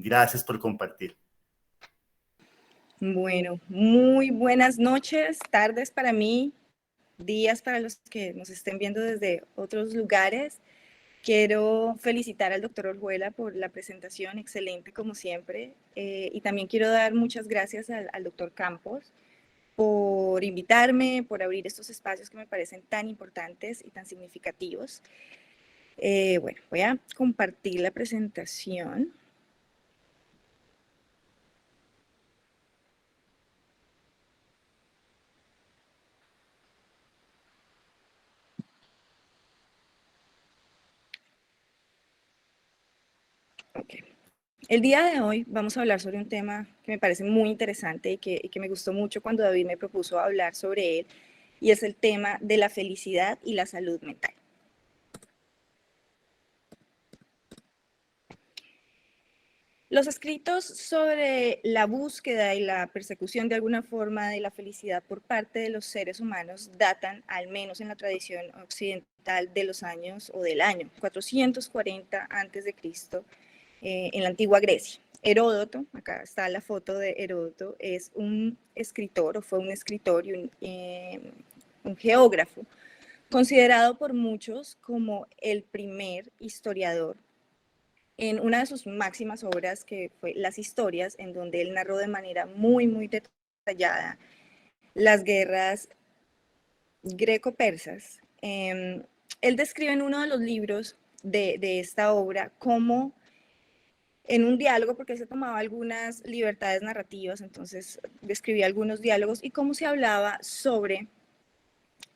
Gracias por compartir. Bueno, muy buenas noches, tardes para mí, días para los que nos estén viendo desde otros lugares. Quiero felicitar al doctor Orjuela por la presentación, excelente como siempre, y también quiero dar muchas gracias al doctor Campos por invitarme, por abrir estos espacios que me parecen tan importantes y tan significativos. Bueno, voy a compartir la presentación. Okay. El día de hoy vamos a hablar sobre un tema que me parece muy interesante y que me gustó mucho cuando David me propuso hablar sobre él, y es el tema de la felicidad y la salud mental. Los escritos sobre la búsqueda y la persecución de alguna forma de la felicidad por parte de los seres humanos datan, al menos en la tradición occidental, de los años o del año 440 a.C. En la antigua Grecia. Heródoto, acá está la foto de Heródoto, es un escritor, o fue un escritor y un geógrafo, considerado por muchos como el primer historiador, en una de sus máximas obras, que fue Las Historias, en donde él narró de manera muy detallada las guerras greco-persas. Él describe en uno de los libros de esta obra cómo en un diálogo, porque se tomaba algunas libertades narrativas, entonces describía algunos diálogos y cómo se hablaba sobre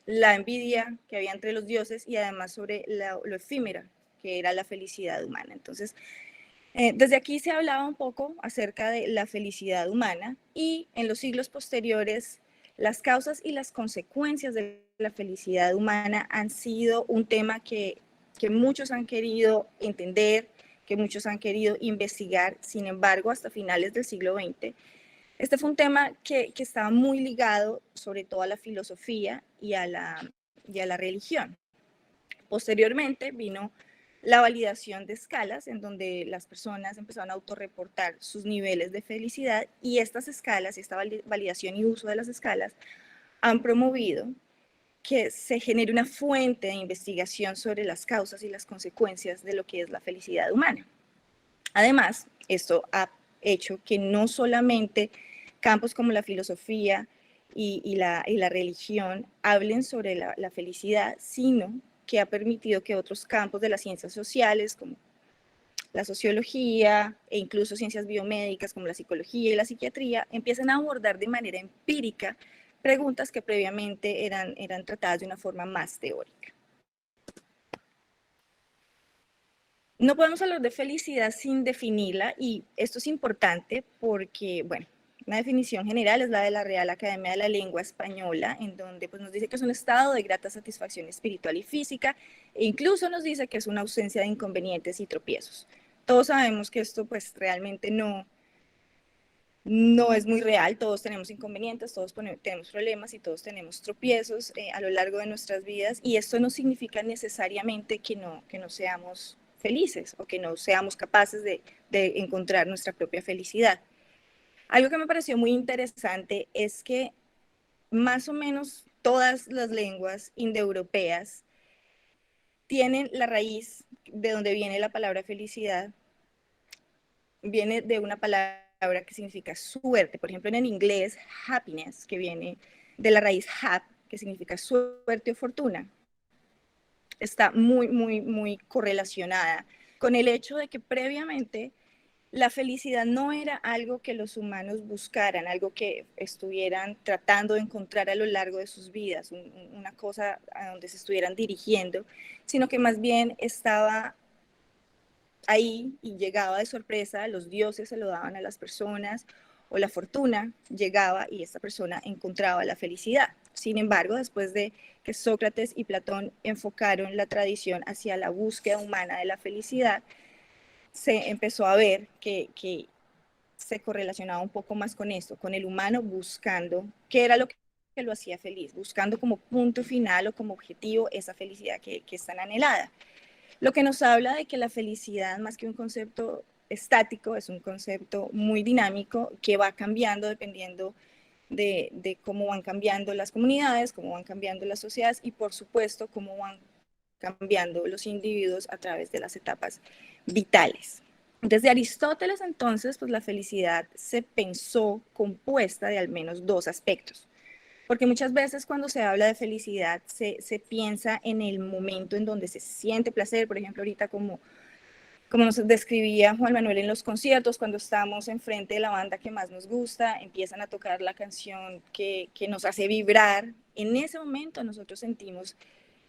la envidia que había entre los dioses y además sobre lo efímera que era la felicidad humana. Entonces, desde aquí se hablaba un poco acerca de la felicidad humana, y en los siglos posteriores las causas y las consecuencias de la felicidad humana han sido un tema que muchos han querido entender, que muchos han querido investigar. Sin embargo, hasta finales del siglo XX, este fue un tema que estaba muy ligado sobre todo a la filosofía y a la religión. Posteriormente vino la validación de escalas, en donde las personas empezaron a autorreportar sus niveles de felicidad, y estas escalas y esta validación y uso de las escalas han promovido que se genere una fuente de investigación sobre las causas y las consecuencias de lo que es la felicidad humana. Además, esto ha hecho que no solamente campos como la filosofía y la religión hablen sobre la felicidad, sino que ha permitido que otros campos de las ciencias sociales, como la sociología e incluso ciencias biomédicas como la psicología y la psiquiatría, empiecen a abordar de manera empírica preguntas que previamente eran tratadas de una forma más teórica. No podemos hablar de felicidad sin definirla, y esto es importante porque, bueno, una definición general es la de la Real Academia de la Lengua Española, en donde pues, nos dice que es un estado de grata satisfacción espiritual y física, e incluso nos dice que es una ausencia de inconvenientes y tropiezos. Todos sabemos que esto pues realmente no es muy real. Todos tenemos inconvenientes, todos tenemos problemas y todos tenemos tropiezos a lo largo de nuestras vidas, y esto no significa necesariamente que no seamos felices o que no seamos capaces de encontrar nuestra propia felicidad. Algo que me pareció muy interesante es que más o menos todas las lenguas indoeuropeas tienen la raíz de donde viene la palabra felicidad, viene de una palabra que significa suerte. Por ejemplo, en el inglés, happiness, que viene de la raíz hap, que significa suerte o fortuna, está muy correlacionada con el hecho de que previamente la felicidad no era algo que los humanos buscaran, algo que estuvieran tratando de encontrar a lo largo de sus vidas, una cosa a donde se estuvieran dirigiendo, sino que más bien estaba ahí y llegaba de sorpresa. Los dioses se lo daban a las personas, o la fortuna llegaba y esta persona encontraba la felicidad. Sin embargo, después de que Sócrates y Platón enfocaron la tradición hacia la búsqueda humana de la felicidad, se empezó a ver que se correlacionaba un poco más con esto, con el humano buscando qué era lo que lo hacía feliz, buscando como punto final o como objetivo esa felicidad que es tan anhelada. Lo que nos habla de que la felicidad, más que un concepto estático, es un concepto muy dinámico que va cambiando dependiendo de cómo van cambiando las comunidades, cómo van cambiando las sociedades y por supuesto cómo van cambiando los individuos a través de las etapas vitales. Desde Aristóteles entonces, pues la felicidad se pensó compuesta de al menos dos aspectos, porque muchas veces cuando se habla de felicidad se piensa en el momento en donde se siente placer, por ejemplo ahorita como nos describía Juan Manuel en los conciertos, cuando estamos enfrente de la banda que más nos gusta, empiezan a tocar la canción que nos hace vibrar, en ese momento nosotros sentimos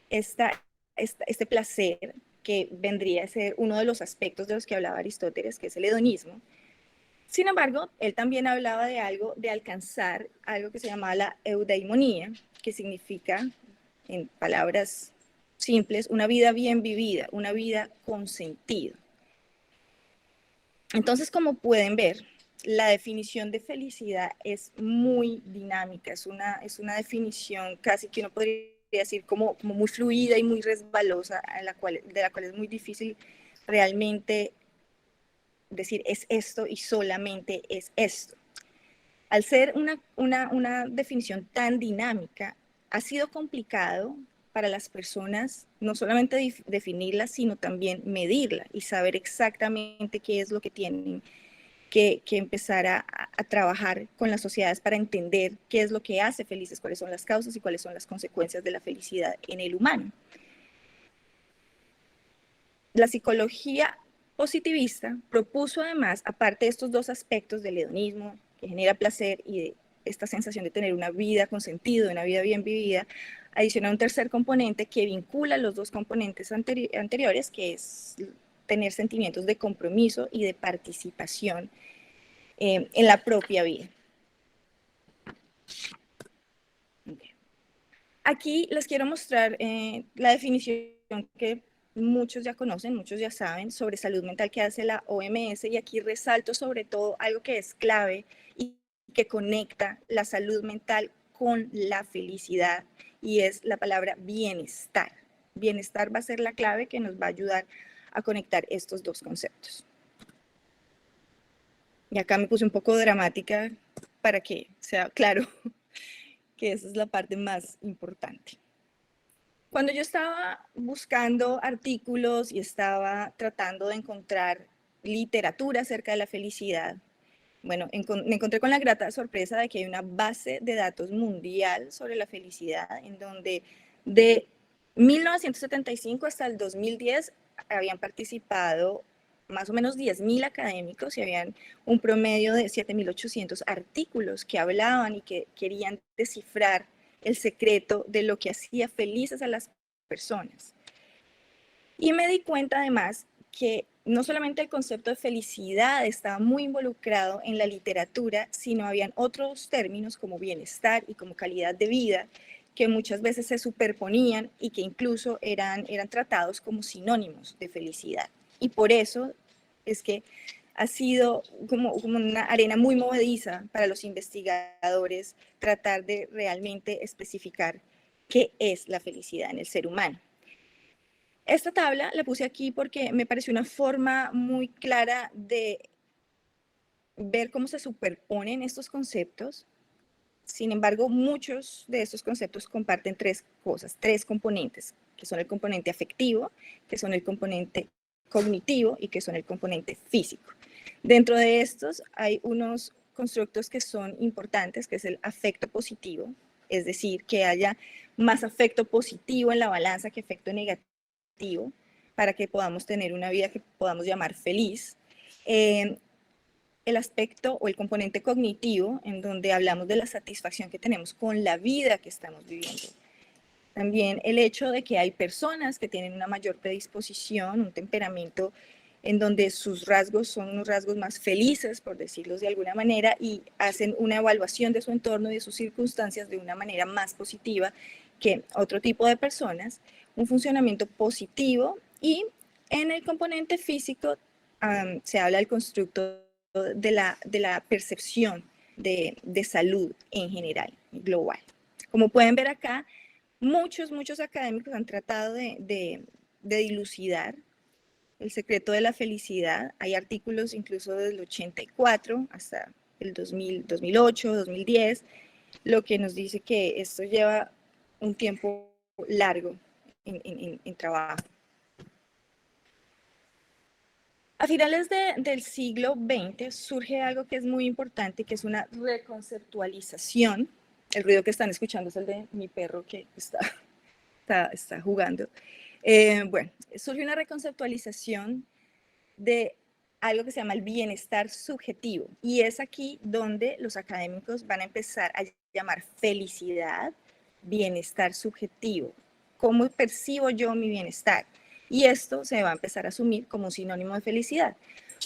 este placer que vendría a ser uno de los aspectos de los que hablaba Aristóteles, que es el hedonismo. Sin embargo, él también hablaba de algo, de alcanzar algo que se llama la eudaimonía, que significa, en palabras simples, una vida bien vivida, una vida con sentido. Entonces, como pueden ver, la definición de felicidad es muy dinámica, es una definición casi que uno podría decir como muy fluida y muy resbalosa, de la cual es muy difícil realmente decir es esto y solamente es esto. Al ser una definición tan dinámica, ha sido complicado para las personas no solamente definirla, sino también medirla y saber exactamente qué es lo que tienen que empezar a trabajar con las sociedades para entender qué es lo que hace felices, cuáles son las causas y cuáles son las consecuencias de la felicidad en el humano. La psicología positivista propuso además, aparte de estos dos aspectos del hedonismo, que genera placer, y de esta sensación de tener una vida con sentido, una vida bien vivida, adicionar un tercer componente que vincula los dos componentes anteriores, que es tener sentimientos de compromiso y de participación en la propia vida. Okay. Aquí les quiero mostrar la definición que muchos ya conocen, muchos ya saben sobre salud mental que hace la OMS, y aquí resalto sobre todo algo que es clave y que conecta la salud mental con la felicidad, y es la palabra bienestar. Bienestar va a ser la clave que nos va a ayudar a conectar estos dos conceptos. Y acá me puse un poco dramática para que sea claro que esa es la parte más importante. Cuando yo estaba buscando artículos y estaba tratando de encontrar literatura acerca de la felicidad, bueno, me encontré con la grata sorpresa de que hay una base de datos mundial sobre la felicidad, en donde de 1975 hasta el 2010 habían participado más o menos 10.000 académicos y habían un promedio de 7.800 artículos que hablaban y que querían descifrar el secreto de lo que hacía felices a las personas. Y me di cuenta además que no solamente el concepto de felicidad estaba muy involucrado en la literatura, sino habían otros términos como bienestar y como calidad de vida que muchas veces se superponían y que incluso eran tratados como sinónimos de felicidad. Y por eso es que ha sido como una arena muy movediza para los investigadores tratar de realmente especificar qué es la felicidad en el ser humano. Esta tabla la puse aquí porque me pareció una forma muy clara de ver cómo se superponen estos conceptos. Sin embargo, muchos de estos conceptos comparten tres cosas, tres componentes, que son el componente afectivo, que son el componente cognitivo y que son el componente físico. Dentro de estos hay unos constructos que son importantes, que es el afecto positivo, es decir, que haya más afecto positivo en la balanza que afecto negativo, para que podamos tener una vida que podamos llamar feliz. El aspecto o el componente cognitivo, en donde hablamos de la satisfacción que tenemos con la vida que estamos viviendo. También el hecho de que hay personas que tienen una mayor predisposición, un temperamento en donde sus rasgos son unos rasgos más felices, por decirlos de alguna manera, y hacen una evaluación de su entorno y de sus circunstancias de una manera más positiva que otro tipo de personas, un funcionamiento positivo. Y en el componente físico se habla del constructo de la percepción de salud en general, global. Como pueden ver acá, muchos académicos han tratado de dilucidar El secreto de la felicidad. Hay artículos incluso desde el 84 hasta el 2000, 2008, 2010, lo que nos dice que esto lleva un tiempo largo en trabajo. A finales del siglo XX surge algo que es muy importante, que es una reconceptualización. El ruido que están escuchando es el de mi perro que está jugando. Bueno, surge una reconceptualización de algo que se llama el bienestar subjetivo. Y es aquí donde los académicos van a empezar a llamar felicidad, bienestar subjetivo. ¿Cómo percibo yo mi bienestar? Y esto se va a empezar a asumir como un sinónimo de felicidad.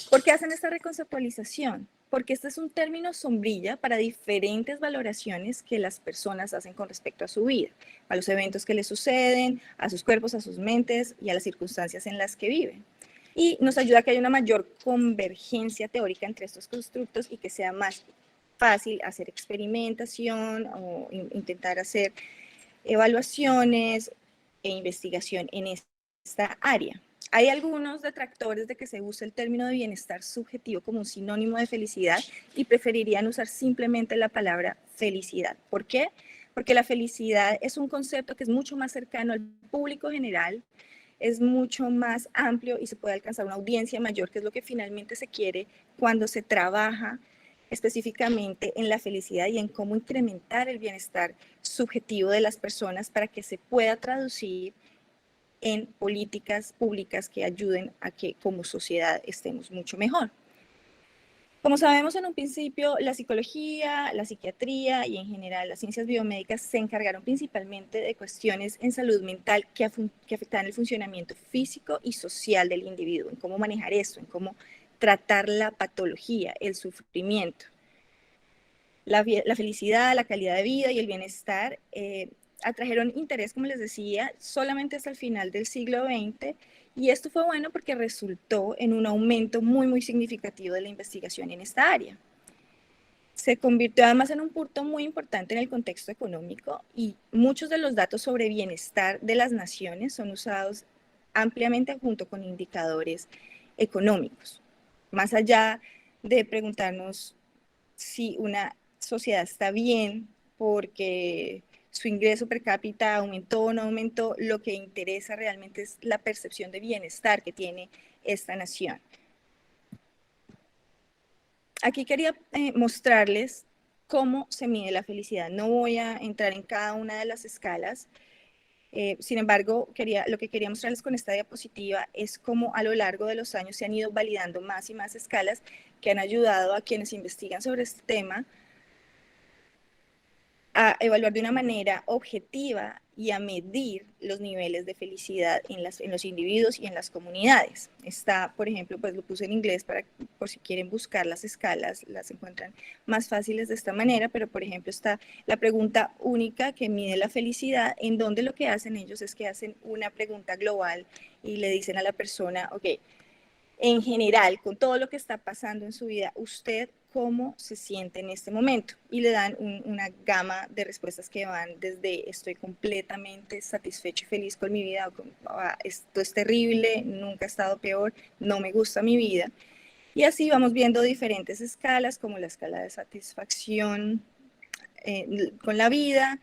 ¿Por qué hacen esta reconceptualización? Porque este es un término sombrilla para diferentes valoraciones que las personas hacen con respecto a su vida, a los eventos que les suceden, a sus cuerpos, a sus mentes y a las circunstancias en las que viven. Y nos ayuda a que haya una mayor convergencia teórica entre estos constructos y que sea más fácil hacer experimentación o intentar hacer evaluaciones e investigación en esta área. Hay algunos detractores de que se use el término de bienestar subjetivo como un sinónimo de felicidad y preferirían usar simplemente la palabra felicidad. ¿Por qué? Porque la felicidad es un concepto que es mucho más cercano al público general, es mucho más amplio y se puede alcanzar una audiencia mayor, que es lo que finalmente se quiere cuando se trabaja específicamente en la felicidad y en cómo incrementar el bienestar subjetivo de las personas para que se pueda traducir en políticas públicas que ayuden a que como sociedad estemos mucho mejor. Como sabemos en un principio, la psicología, la psiquiatría y en general las ciencias biomédicas se encargaron principalmente de cuestiones en salud mental que afectan el funcionamiento físico y social del individuo, en cómo manejar esto, en cómo tratar la patología, el sufrimiento. La felicidad, la calidad de vida y el bienestar atrajeron interés, como les decía, solamente hasta el final del siglo XX, y esto fue bueno porque resultó en un aumento muy significativo de la investigación en esta área. Se convirtió además en un punto muy importante en el contexto económico y muchos de los datos sobre bienestar de las naciones son usados ampliamente junto con indicadores económicos. Más allá de preguntarnos si una sociedad está bien porque su ingreso per cápita aumentó o no aumentó, lo que interesa realmente es la percepción de bienestar que tiene esta nación. Aquí quería mostrarles cómo se mide la felicidad. No voy a entrar en cada una de las escalas. Sin embargo, lo que quería mostrarles con esta diapositiva es cómo a lo largo de los años se han ido validando más y más escalas que han ayudado a quienes investigan sobre este tema a evaluar de una manera objetiva y a medir los niveles de felicidad en los individuos y en las comunidades. Está, por ejemplo, pues lo puse en inglés por si quieren buscar las escalas, las encuentran más fáciles de esta manera, pero por ejemplo está la pregunta única que mide la felicidad, en donde lo que hacen ellos es que hacen una pregunta global y le dicen a la persona, ok, en general, con todo lo que está pasando en su vida, ¿usted cómo se siente en este momento? Y le dan una gama de respuestas que van desde estoy completamente satisfecho y feliz con mi vida, esto es terrible, nunca he estado peor, no me gusta mi vida. Y así vamos viendo diferentes escalas, como la escala de satisfacción con la vida,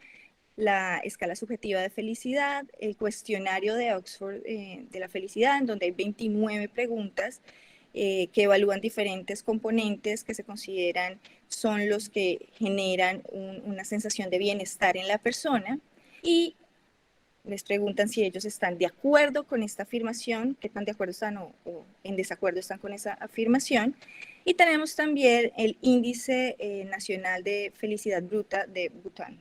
la escala subjetiva de felicidad, el cuestionario de Oxford de la felicidad, en donde hay 29 preguntas que evalúan diferentes componentes que se consideran son los que generan una sensación de bienestar en la persona, y les preguntan si ellos están de acuerdo con esta afirmación, qué tan de acuerdo están o en desacuerdo están con esa afirmación. Y tenemos también el índice nacional de felicidad bruta de Bután.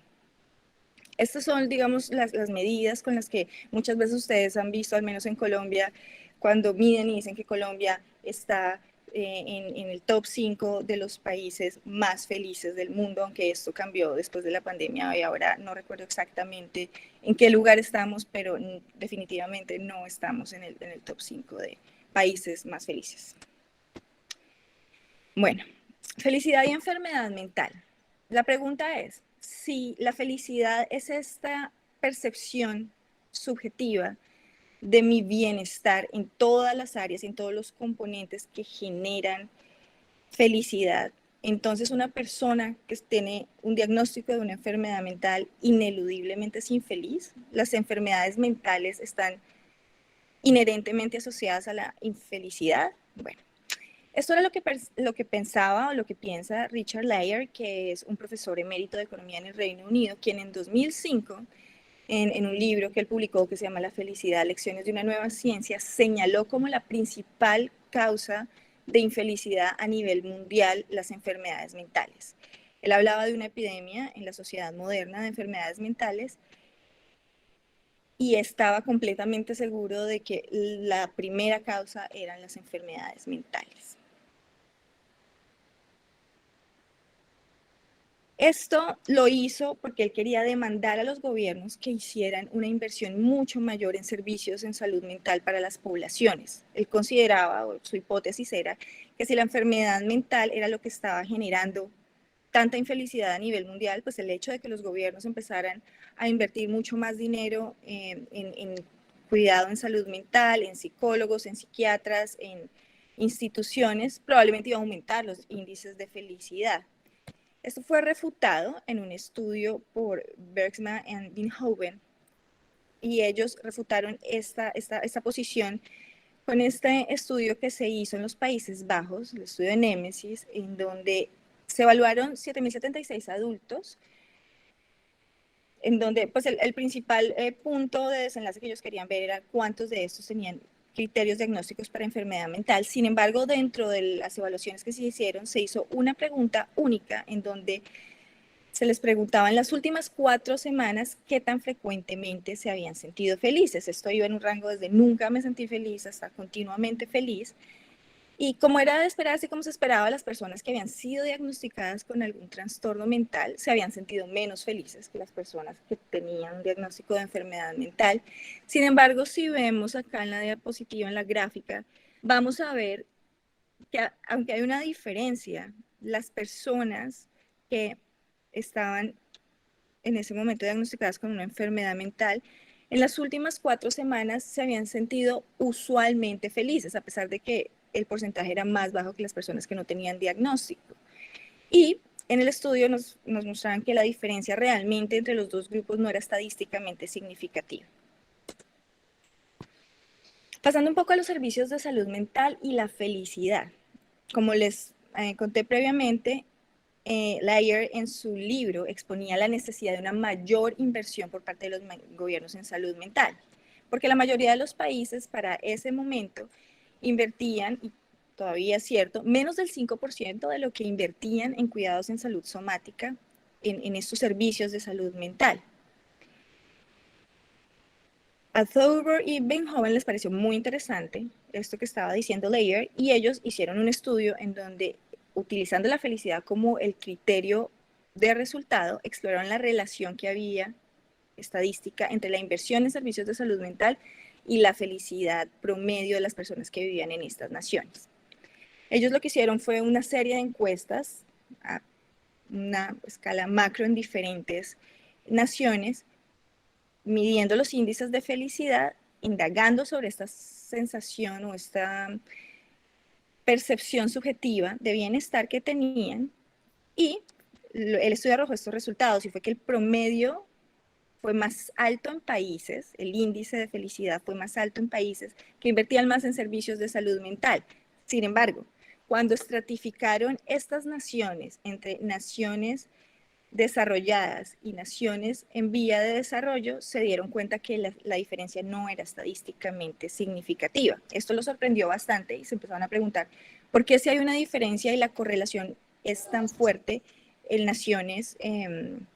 Estas son, digamos, las medidas con las que muchas veces ustedes han visto, al menos en Colombia, cuando miden y dicen que Colombia está en el top 5 de los países más felices del mundo, aunque esto cambió después de la pandemia y ahora no recuerdo exactamente en qué lugar estamos, pero definitivamente no estamos en el top 5 de países más felices. Bueno, felicidad y enfermedad mental. La pregunta es, si la felicidad es esta percepción subjetiva de mi bienestar en todas las áreas, en todos los componentes que generan felicidad. Entonces, una persona que tiene un diagnóstico de una enfermedad mental ineludiblemente es infeliz. Las enfermedades mentales están inherentemente asociadas a la infelicidad. Bueno, esto era lo que pensaba o lo que piensa Richard Lyer, que es un profesor emérito de economía en el Reino Unido, quien en 2005, en un libro que él publicó que se llama La felicidad, lecciones de una nueva ciencia, señaló como la principal causa de infelicidad a nivel mundial las enfermedades mentales. Él hablaba de una epidemia en la sociedad moderna de enfermedades mentales y estaba completamente seguro de que la primera causa eran las enfermedades mentales. Esto lo hizo porque él quería demandar a los gobiernos que hicieran una inversión mucho mayor en servicios en salud mental para las poblaciones. Él consideraba, o su hipótesis era, que si la enfermedad mental era lo que estaba generando tanta infelicidad a nivel mundial, pues el hecho de que los gobiernos empezaran a invertir mucho más dinero en cuidado en salud mental, en psicólogos, en psiquiatras, en instituciones, probablemente iba a aumentar los índices de felicidad. Esto fue refutado en un estudio por Bergsma y Binhoven, y ellos refutaron esta posición con este estudio que se hizo en los Países Bajos, el estudio de Némesis, en donde se evaluaron 7.076 adultos, en donde pues el principal punto de desenlace que ellos querían ver era cuántos de estos tenían criterios diagnósticos para enfermedad mental. Sin embargo, dentro de las evaluaciones que se hicieron, se hizo una pregunta única en donde se les preguntaba en las últimas 4 semanas qué tan frecuentemente se habían sentido felices. Esto iba en un rango desde nunca me sentí feliz hasta continuamente feliz. Y como era de esperarse, como se esperaba, las personas que habían sido diagnosticadas con algún trastorno mental se habían sentido menos felices que las personas que tenían un diagnóstico de enfermedad mental. Sin embargo, si vemos acá en la diapositiva, en la gráfica, vamos a ver que aunque hay una diferencia, las personas que estaban en ese momento diagnosticadas con una enfermedad mental, en las últimas 4 semanas se habían sentido usualmente felices, a pesar de que el porcentaje era más bajo que las personas que no tenían diagnóstico. Y en el estudio nos mostraban que la diferencia realmente entre los dos grupos no era estadísticamente significativa. Pasando un poco a los servicios de salud mental y la felicidad. Como les conté previamente, Lyer en su libro exponía la necesidad de una mayor inversión por parte de los gobiernos en salud mental, porque la mayoría de los países para ese momento invertían, y todavía es cierto, menos del 5% de lo que invertían en cuidados en salud somática en estos servicios de salud mental. A Thauber y Binhoven les pareció muy interesante esto que estaba diciendo Lyer, y ellos hicieron un estudio en donde, utilizando la felicidad como el criterio de resultado, exploraron la relación que había estadística entre la inversión en servicios de salud mental y la felicidad promedio de las personas que vivían en estas naciones. Ellos lo que hicieron fue una serie de encuestas a una escala macro en diferentes naciones, midiendo los índices de felicidad, indagando sobre esta sensación o esta percepción subjetiva de bienestar que tenían, y el estudio arrojó estos resultados, y fue que el promedio fue más alto en países, el índice de felicidad fue más alto en países que invertían más en servicios de salud mental. Sin embargo, cuando estratificaron estas naciones entre naciones desarrolladas y naciones en vía de desarrollo, se dieron cuenta que la diferencia no era estadísticamente significativa. Esto lo sorprendió bastante y se empezaron a preguntar por qué si hay una diferencia y la correlación es tan fuerte en naciones en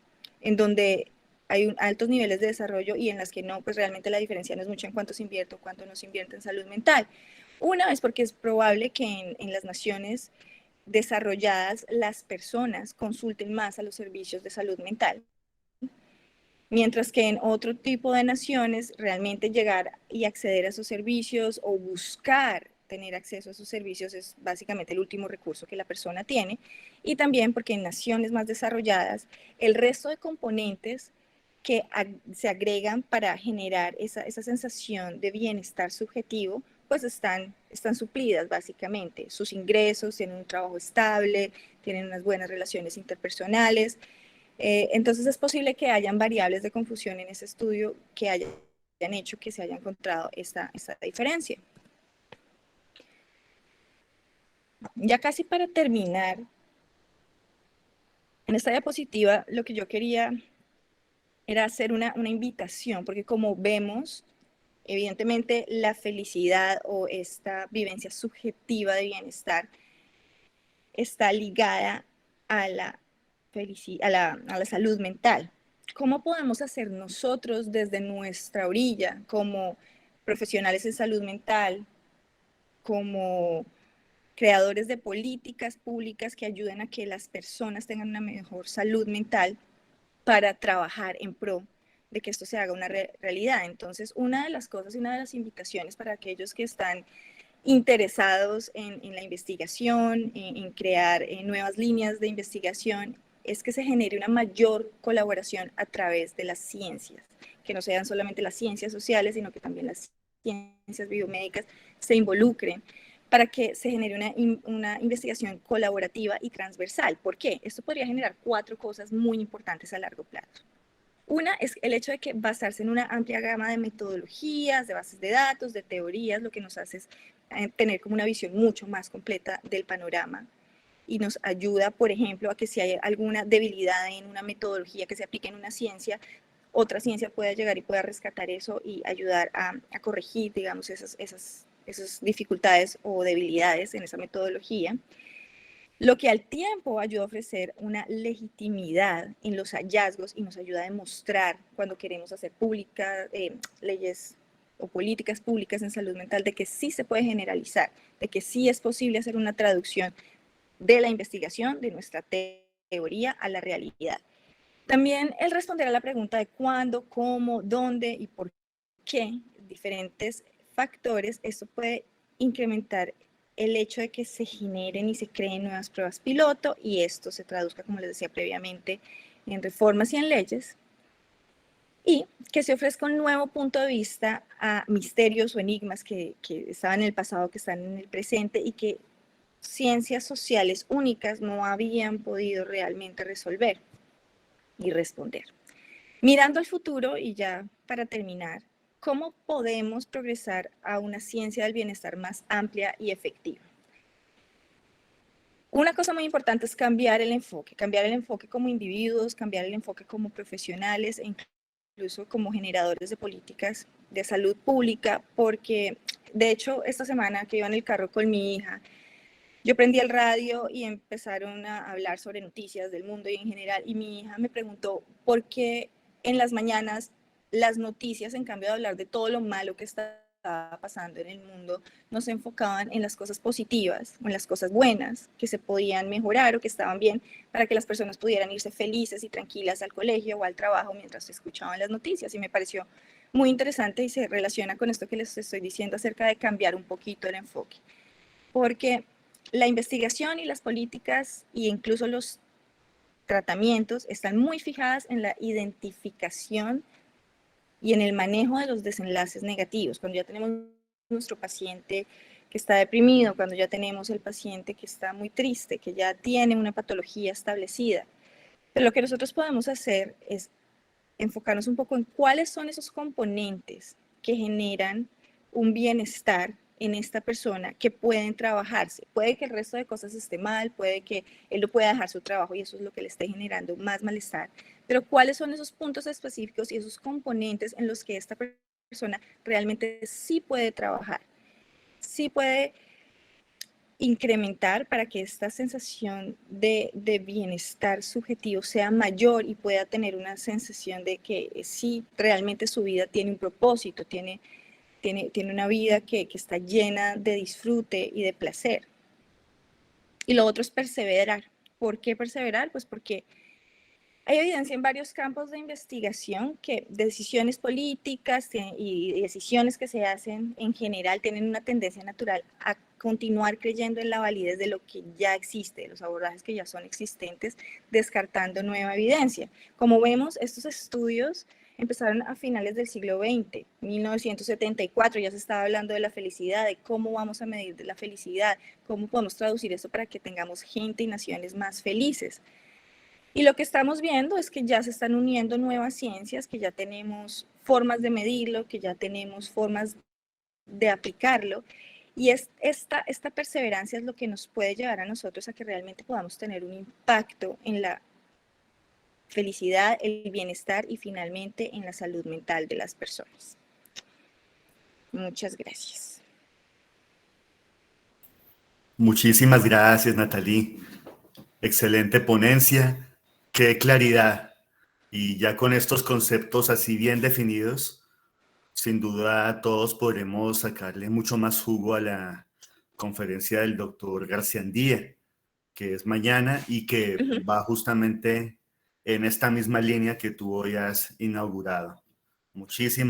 donde hay altos niveles de desarrollo y en las que no, pues realmente la diferencia no es mucho en cuánto se invierte o cuánto no se invierte en salud mental. Una es porque es probable que en las naciones desarrolladas las personas consulten más a los servicios de salud mental, mientras que en otro tipo de naciones realmente llegar y acceder a esos servicios o buscar tener acceso a esos servicios es básicamente el último recurso que la persona tiene, y también porque en naciones más desarrolladas el resto de componentes que se agregan para generar esa sensación de bienestar subjetivo, pues están suplidas básicamente. Sus ingresos, tienen un trabajo estable, tienen unas buenas relaciones interpersonales. Entonces es posible que hayan variables de confusión en ese estudio que hayan hecho que se haya encontrado esta diferencia. Ya casi para terminar, en esta diapositiva lo que yo quería era hacer una invitación, porque como vemos, evidentemente la felicidad o esta vivencia subjetiva de bienestar está ligada a la salud mental. ¿Cómo podemos hacer nosotros desde nuestra orilla, como profesionales en salud mental, como creadores de políticas públicas que ayuden a que las personas tengan una mejor salud mental, para trabajar en pro de que esto se haga una realidad? Entonces, una de las cosas y una de las invitaciones para aquellos que están interesados en la investigación, en crear nuevas líneas de investigación, es que se genere una mayor colaboración a través de las ciencias, que no sean solamente las ciencias sociales, sino que también las ciencias biomédicas se involucren para que se genere una investigación colaborativa y transversal. ¿Por qué? Esto podría generar 4 cosas muy importantes a largo plazo. Una es el hecho de que basarse en una amplia gama de metodologías, de bases de datos, de teorías, lo que nos hace es tener como una visión mucho más completa del panorama y nos ayuda, por ejemplo, a que si hay alguna debilidad en una metodología que se aplique en una ciencia, otra ciencia pueda llegar y pueda rescatar eso y ayudar a corregir, digamos, esas dificultades o debilidades en esa metodología. Lo que al tiempo ayuda a ofrecer una legitimidad en los hallazgos y nos ayuda a demostrar cuando queremos hacer públicas leyes o políticas públicas en salud mental de que sí se puede generalizar, de que sí es posible hacer una traducción de la investigación, de nuestra teoría a la realidad. También el responder a la pregunta de cuándo, cómo, dónde y por qué, diferentes factores, esto puede incrementar el hecho de que se generen y se creen nuevas pruebas piloto y esto se traduzca, como les decía previamente, en reformas y en leyes, y que se ofrezca un nuevo punto de vista a misterios o enigmas que estaban en el pasado, que están en el presente y que ciencias sociales únicas no habían podido realmente resolver y responder. Mirando al futuro, y ya para terminar, ¿cómo podemos progresar a una ciencia del bienestar más amplia y efectiva? Una cosa muy importante es cambiar el enfoque como individuos, cambiar el enfoque como profesionales, e incluso como generadores de políticas de salud pública, porque de hecho esta semana que iba en el carro con mi hija, yo prendí el radio y empezaron a hablar sobre noticias del mundo y en general, y mi hija me preguntó por qué en las mañanas las noticias, en cambio de hablar de todo lo malo que estaba pasando en el mundo, no se enfocaban en las cosas positivas o en las cosas buenas que se podían mejorar o que estaban bien para que las personas pudieran irse felices y tranquilas al colegio o al trabajo mientras escuchaban las noticias. Y me pareció muy interesante y se relaciona con esto que les estoy diciendo acerca de cambiar un poquito el enfoque. Porque la investigación y las políticas e incluso los tratamientos están muy fijadas en la identificación y en el manejo de los desenlaces negativos. Cuando ya tenemos nuestro paciente que está deprimido, cuando ya tenemos el paciente que está muy triste, que ya tiene una patología establecida. Pero lo que nosotros podemos hacer es enfocarnos un poco en cuáles son esos componentes que generan un bienestar en esta persona que pueden trabajarse. Puede que el resto de cosas esté mal, puede que él no pueda dejar su trabajo y eso es lo que le esté generando más malestar, pero cuáles son esos puntos específicos y esos componentes en los que esta persona realmente sí puede trabajar, sí puede incrementar para que esta sensación de bienestar subjetivo sea mayor y pueda tener una sensación de que sí, realmente su vida tiene un propósito, tiene una vida que está llena de disfrute y de placer. Y lo otro es perseverar. ¿Por qué perseverar? Pues porque hay evidencia en varios campos de investigación que decisiones políticas y decisiones que se hacen en general tienen una tendencia natural a continuar creyendo en la validez de lo que ya existe, de los abordajes que ya son existentes, descartando nueva evidencia. Como vemos, estos estudios empezaron a finales del siglo XX, 1974, ya se estaba hablando de la felicidad, de cómo vamos a medir la felicidad, cómo podemos traducir esto para que tengamos gente y naciones más felices. Y lo que estamos viendo es que ya se están uniendo nuevas ciencias, que ya tenemos formas de medirlo, que ya tenemos formas de aplicarlo. Y esta perseverancia es lo que nos puede llevar a nosotros a que realmente podamos tener un impacto en la felicidad, el bienestar y finalmente en la salud mental de las personas. Muchas gracias. Muchísimas gracias, Nathalie. Excelente ponencia. Qué claridad. Y ya con estos conceptos así bien definidos, sin duda todos podremos sacarle mucho más jugo a la conferencia del doctor Garciandía, que es mañana y que va justamente en esta misma línea que tú hoy has inaugurado. Muchísimas